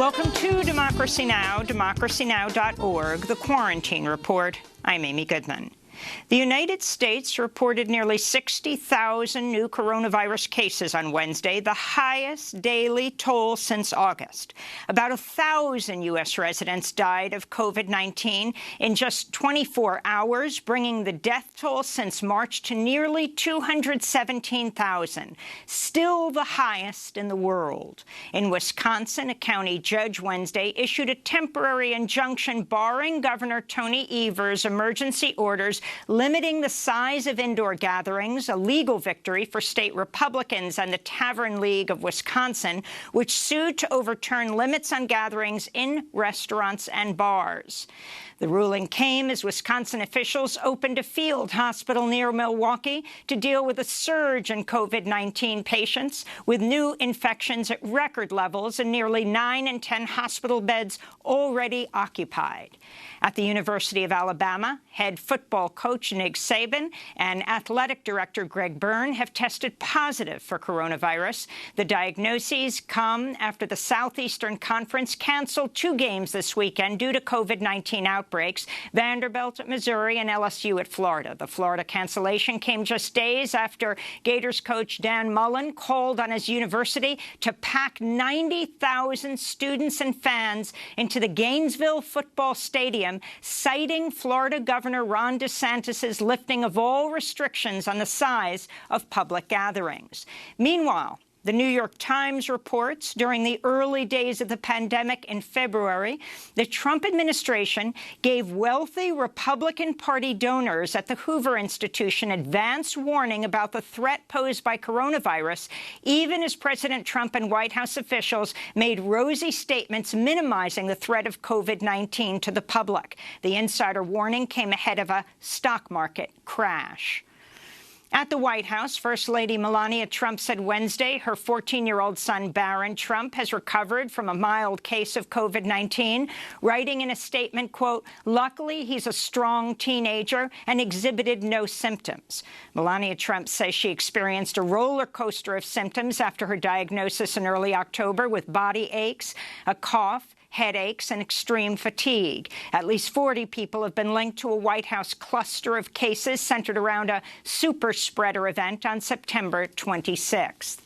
Welcome to Democracy Now!, democracynow.org, the Quarantine Report. I'm Amy Goodman. The United States reported nearly 60,000 new coronavirus cases on Wednesday, the highest daily toll since August. About 1,000 U.S. residents died of COVID-19 in just 24 hours, bringing the death toll since March to nearly 217,000, still the highest in the world. In Wisconsin, a county judge Wednesday issued a temporary injunction barring Governor Tony Evers' emergency orders limiting the size of indoor gatherings, a legal victory for state Republicans and the Tavern League of Wisconsin, which sued to overturn limits on gatherings in restaurants and bars. The ruling came as Wisconsin officials opened a field hospital near Milwaukee to deal with a surge in COVID-19 patients, with new infections at record levels and nearly 9 in 10 hospital beds already occupied. At the University of Alabama, head football coach Nick Saban and athletic director Greg Byrne have tested positive for coronavirus. The diagnoses come after the Southeastern Conference canceled 2 games this weekend due to COVID-19 outbreaks, Vanderbilt at Missouri and LSU at Florida. The Florida cancellation came just days after Gators coach Dan Mullen called on his university to pack 90,000 students and fans into the Gainesville football stadium, citing Florida Governor Ron DeSantis' lifting of all restrictions on the size of public gatherings. Meanwhile, the New York Times reports during the early days of the pandemic in February, the Trump administration gave wealthy Republican Party donors at the Hoover Institution advance warning about the threat posed by coronavirus, even as President Trump and White House officials made rosy statements minimizing the threat of COVID-19 to the public. The insider warning came ahead of a stock market crash. At the White House, First Lady Melania Trump said Wednesday her 14-year-old son, Barrett Trump, has recovered from a mild case of COVID-19, writing in a statement, quote, "Luckily, he's a strong teenager and exhibited no symptoms." Melania Trump says she experienced a roller coaster of symptoms after her diagnosis in early October with body aches, a cough, headaches, and extreme fatigue. At least 40 people have been linked to a White House cluster of cases centered around a super spreader event on September 26th.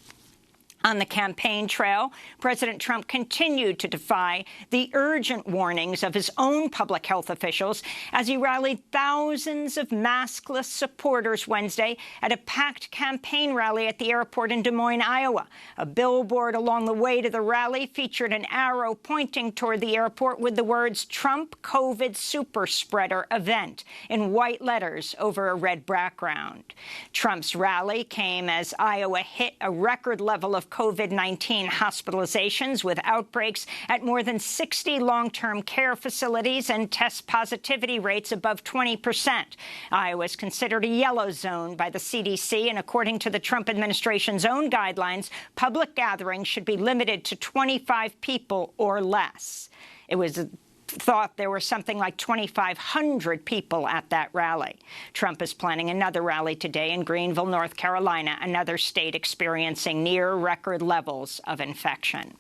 On the campaign trail, President Trump continued to defy the urgent warnings of his own public health officials as he rallied thousands of maskless supporters Wednesday at a packed campaign rally at the airport in Des Moines, Iowa. A billboard along the way to the rally featured an arrow pointing toward the airport with the words "Trump COVID Super Spreader Event" in white letters over a red background. Trump's rally came as Iowa hit a record level of COVID-19 hospitalizations with outbreaks at more than 60 long-term care facilities and test positivity rates above 20%. Iowa is considered a yellow zone by the CDC, and according to the Trump administration's own guidelines, public gatherings should be limited to 25 people or less. It was thought there were something like 2,500 people at that rally. Trump is planning another rally today in Greenville, North Carolina, another state experiencing near record levels of infection.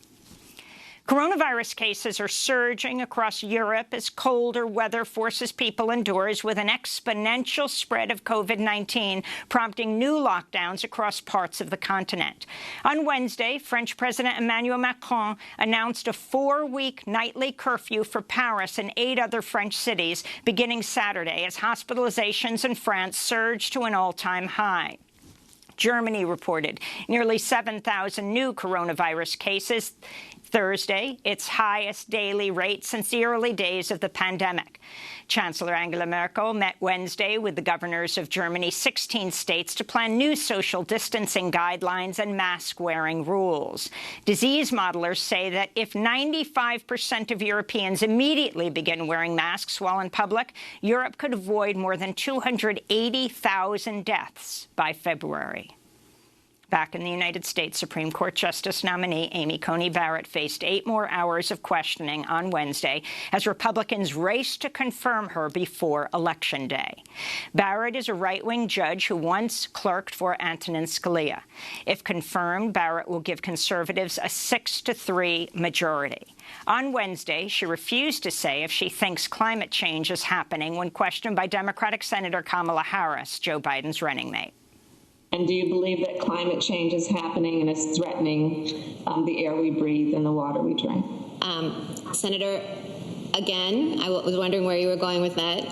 Coronavirus cases are surging across Europe as colder weather forces people indoors with an exponential spread of COVID-19, prompting new lockdowns across parts of the continent. On Wednesday, French President Emmanuel Macron announced a 4-week nightly curfew for Paris and 8 other French cities beginning Saturday as hospitalizations in France surged to an all-time high. Germany reported nearly 7,000 new coronavirus cases Thursday, its highest daily rate since the early days of the pandemic. Chancellor Angela Merkel met Wednesday with the governors of Germany's 16 states to plan new social distancing guidelines and mask-wearing rules. Disease modelers say that if 95% of Europeans immediately begin wearing masks while in public, Europe could avoid more than 280,000 deaths by February. Back in the United States, Supreme Court Justice nominee Amy Coney Barrett faced 8 more hours of questioning on Wednesday as Republicans raced to confirm her before Election Day. Barrett is a right-wing judge who once clerked for Antonin Scalia. If confirmed, Barrett will give conservatives a 6-3 majority. On Wednesday, she refused to say if she thinks climate change is happening when questioned by Democratic Senator Kamala Harris, Joe Biden's running mate. And do you believe that climate change is happening and is threatening the air we breathe and the water we drink? Senator, again, I was wondering where you were going with that.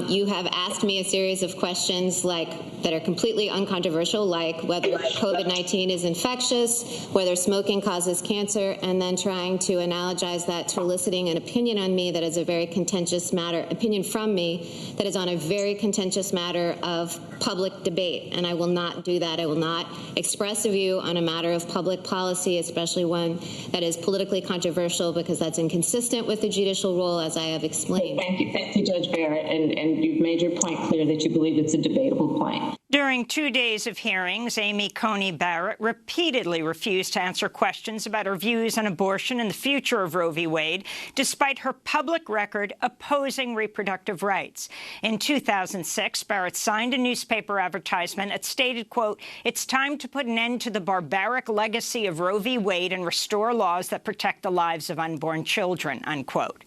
You have asked me a series of questions that are completely uncontroversial, like whether COVID-19 is infectious, whether smoking causes cancer, and then trying to analogize that to eliciting an opinion on me that is a very contentious matter, opinion from me that is on a very contentious matter of public debate. And I will not do that. I will not express a view on a matter of public policy, especially one that is politically controversial, because that's inconsistent with the judicial role, as I have explained. Thank you, Judge Barrett. And you've made your point clear that you believe it's a debatable point. During 2 days of hearings, Amy Coney Barrett repeatedly refused to answer questions about her views on abortion and the future of Roe v. Wade, despite her public record opposing reproductive rights. In 2006, Barrett signed a newspaper advertisement that stated, quote, "It's time to put an end to the barbaric legacy of Roe v. Wade and restore laws that protect the lives of unborn children," unquote.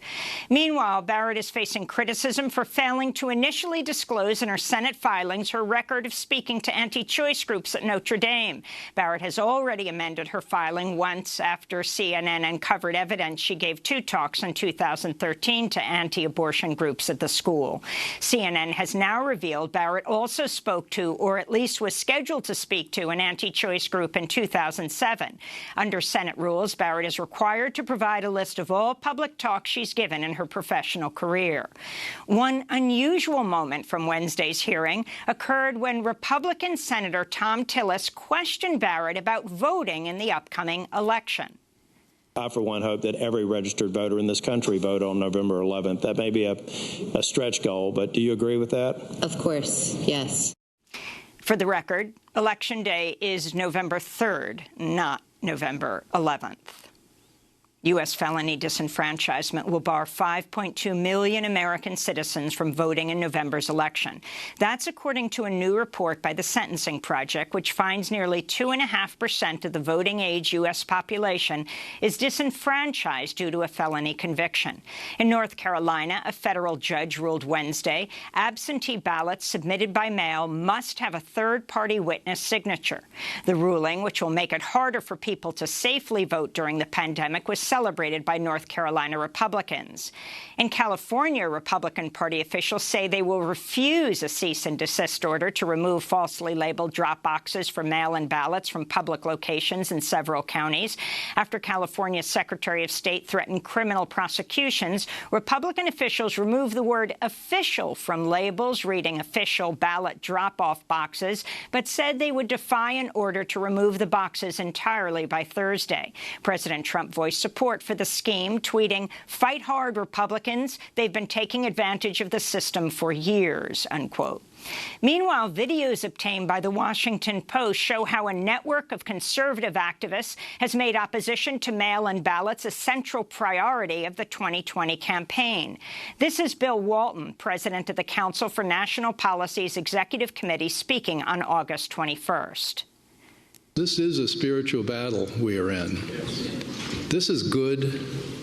Meanwhile, Barrett is facing criticism for failing to initially disclose in her Senate filings her record of speaking to anti-choice groups at Notre Dame. Barrett has already amended her filing once after CNN uncovered evidence she gave 2 talks in 2013 to anti-abortion groups at the school. CNN has now revealed Barrett also spoke to, or at least was scheduled to speak to, an anti-choice group in 2007. Under Senate rules, Barrett is required to provide a list of all public talks she's given in her professional career. One unusual moment from Wednesday's hearing occurred when Republican Senator Thom Tillis questioned Barrett about voting in the upcoming election. I, for one, hope that every registered voter in this country vote on November 11th. That may be a stretch goal, but do you agree with that? Of course, yes. For the record, Election Day is November 3rd, not November 11th. U.S. felony disenfranchisement will bar 5.2 million American citizens from voting in November's election. That's according to a new report by the Sentencing Project, which finds nearly 2.5% of the voting age U.S. population is disenfranchised due to a felony conviction. In North Carolina, a federal judge ruled Wednesday absentee ballots submitted by mail must have a third-party witness signature. The ruling, which will make it harder for people to safely vote during the pandemic, was celebrated by North Carolina Republicans. In California, Republican Party officials say they will refuse a cease and desist order to remove falsely labeled drop boxes for mail-in ballots from public locations in several counties. After California's Secretary of State threatened criminal prosecutions, Republican officials removed the word official from labels reading official ballot drop-off boxes, but said they would defy an order to remove the boxes entirely by Thursday. President Trump voiced support for the scheme, tweeting, "Fight hard, Republicans. They've been taking advantage of the system for years," unquote. Meanwhile, videos obtained by the Washington Post show how a network of conservative activists has made opposition to mail-in ballots a central priority of the 2020 campaign. This is Bill Walton, president of the Council for National Policy's Executive Committee, speaking on August 21st. This is a spiritual battle we are in. This is good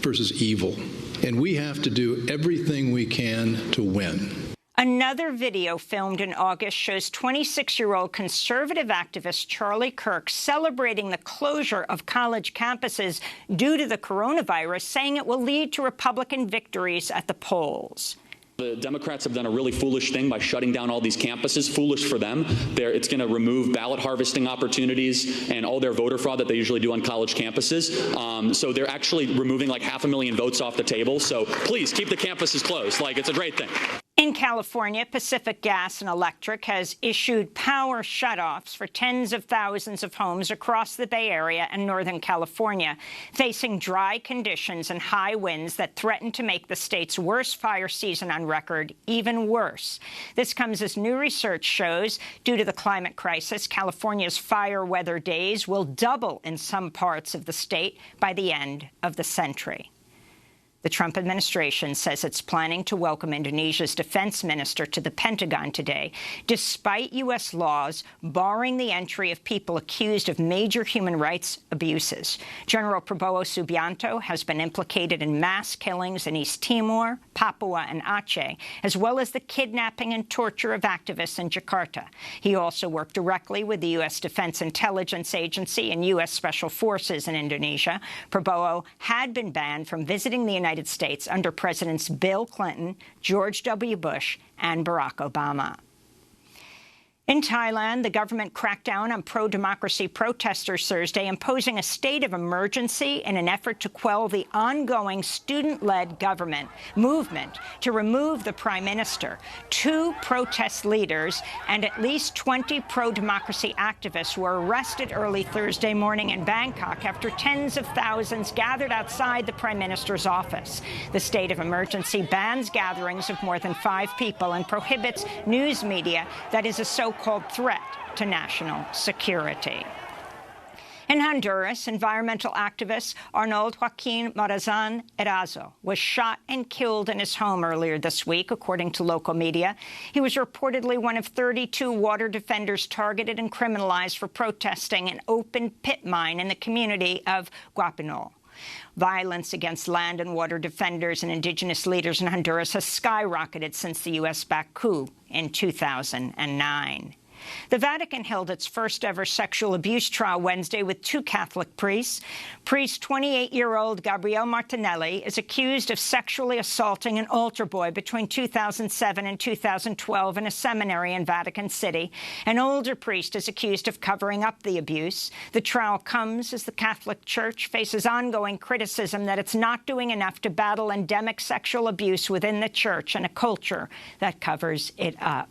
versus evil, and we have to do everything we can to win. Another video filmed in August shows 26-year-old conservative activist Charlie Kirk celebrating the closure of college campuses due to the coronavirus, saying it will lead to Republican victories at the polls. The Democrats have done a really foolish thing by shutting down all these campuses. Foolish for them. It's going to remove ballot harvesting opportunities and all their voter fraud that they usually do on college campuses. So they're actually removing like 500,000 votes off the table. So please keep the campuses closed. Like, it's a great thing. In In California, Pacific Gas and Electric has issued power shutoffs for tens of thousands of homes across the Bay Area and Northern California, facing dry conditions and high winds that threaten to make the state's worst fire season on record even worse. This comes as new research shows, due to the climate crisis, California's fire weather days will double in some parts of the state by the end of the century. The Trump administration says it's planning to welcome Indonesia's defense minister to the Pentagon today, despite U.S. laws barring the entry of people accused of major human rights abuses. General Prabowo Subianto has been implicated in mass killings in East Timor, Papua, and Aceh, as well as the kidnapping and torture of activists in Jakarta. He also worked directly with the U.S. Defense Intelligence Agency and U.S. Special Forces in Indonesia. Prabowo had been banned from visiting the United States under Presidents Bill Clinton, George W. Bush, and Barack Obama. In Thailand, the government cracked down on pro-democracy protesters Thursday, imposing a state of emergency in an effort to quell the ongoing student-led government movement to remove the prime minister. 2 protest leaders and at least 20 pro-democracy activists were arrested early Thursday morning in Bangkok after tens of thousands gathered outside the prime minister's office. The state of emergency bans gatherings of more than 5 people and prohibits news media that is a so-called threat to national security. In Honduras, environmental activist Arnold Joaquin Morazan Erazo was shot and killed in his home earlier this week, according to local media. He was reportedly one of 32 water defenders targeted and criminalized for protesting an open pit mine in the community of Guapinol. Violence against land and water defenders and indigenous leaders in Honduras has skyrocketed since the U.S.-backed coup in 2009. The Vatican held its first-ever sexual abuse trial Wednesday with 2 Catholic priests. Priest 28-year-old Gabriele Martinelli is accused of sexually assaulting an altar boy between 2007 and 2012 in a seminary in Vatican City. An older priest is accused of covering up the abuse. The trial comes as the Catholic Church faces ongoing criticism that it's not doing enough to battle endemic sexual abuse within the Church and a culture that covers it up.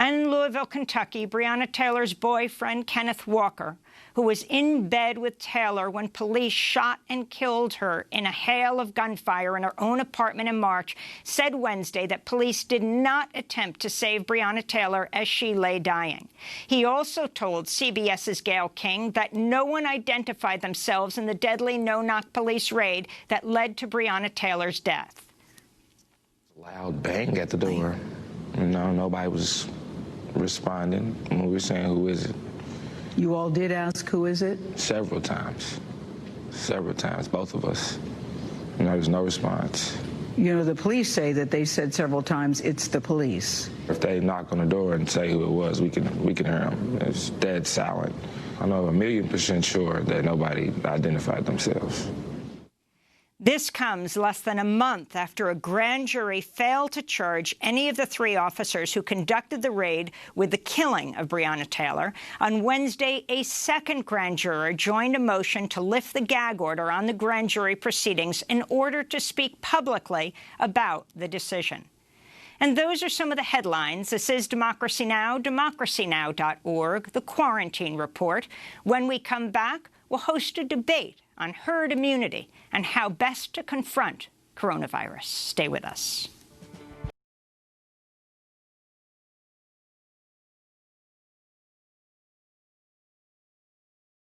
And in Louisville, Kentucky, Breonna Taylor's boyfriend, Kenneth Walker, who was in bed with Taylor when police shot and killed her in a hail of gunfire in her own apartment in March, said Wednesday that police did not attempt to save Breonna Taylor as she lay dying. He also told CBS's Gayle King that no one identified themselves in the deadly no-knock police raid that led to Breonna Taylor's death. Loud bang at the door. Nobody was responding when we were saying, who is it? You all did ask, who is it? Several times, both of us. There's no response. The police say that they said several times, it's the police. If they knock on the door and say who it was, we can hear them. It's dead silent. I know 1,000,000% sure that nobody identified themselves. This comes less than a month after a grand jury failed to charge any of the 3 officers who conducted the raid with the killing of Breonna Taylor. On Wednesday, a second grand juror joined a motion to lift the gag order on the grand jury proceedings in order to speak publicly about the decision. And those are some of the headlines. This is Democracy Now!, democracynow.org, The Quarantine Report. When we come back, we'll host a debate on herd immunity and how best to confront coronavirus. Stay with us.